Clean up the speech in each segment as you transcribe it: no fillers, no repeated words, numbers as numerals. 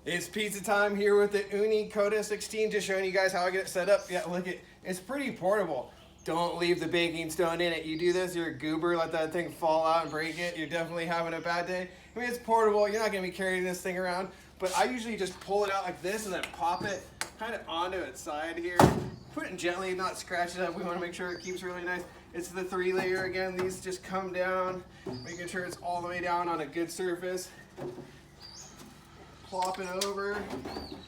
It's pizza time here with the Ooni Koda 16, just showing you guys how I get it set up. Yeah, look it's pretty portable. Don't leave the baking stone in it. You do this, you're a goober, let that thing fall out and break it. You're definitely having a bad day. I mean, it's portable. You're not gonna be carrying this thing around, but I usually just pull it out like this and then pop it kind of onto its side here. Put it gently, not scratch it up. We wanna make sure it keeps really nice. It's the 3-layer again. These just come down, making sure it's all the way down on a good surface. Plop it over, make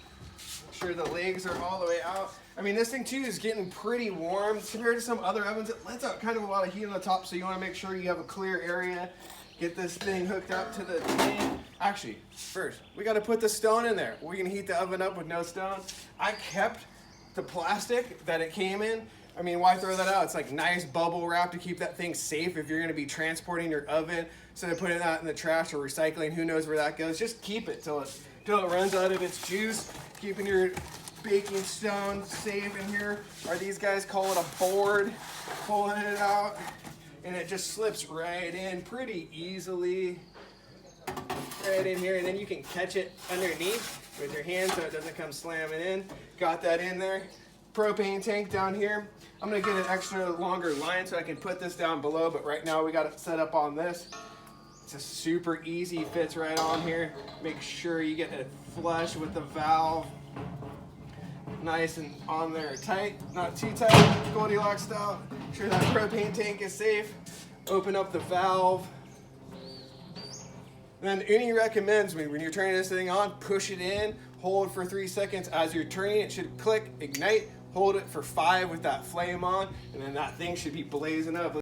sure the legs are all the way out. I mean, this thing too is getting pretty warm compared to some other ovens. It lets out kind of a lot of heat on the top, so you want to make sure you have a clear area. Get this thing hooked up to the tin. Actually, first, we got to put the stone in there. We can heat the oven up with no stone. I kept the plastic that it came in. I mean, why throw that out? It's like nice bubble wrap to keep that thing safe if you're going to be transporting your oven. Instead of putting that in the trash or recycling, who knows where that goes. Just keep it till it runs out of its juice. Keeping your baking stone safe in here. Or these guys call it a board. Pulling it out and it just slips right in pretty easily. Right in here, and then you can catch it underneath with your hand so it doesn't come slamming in. Got that in there. Propane tank down here. I'm gonna get an extra longer line so I can put this down below, but right now we got it set up on this. It's a super easy, fits right on here. Make sure you get it flush with the valve. Nice and on there tight, not too tight, Goldilocks style. Make sure that propane tank is safe. Open up the valve. And then Ooni recommends me when you're turning this thing on, push it in, hold for 3 seconds. As you're turning it should click, ignite, hold it for 5 with that flame on, and then that thing should be blazing up.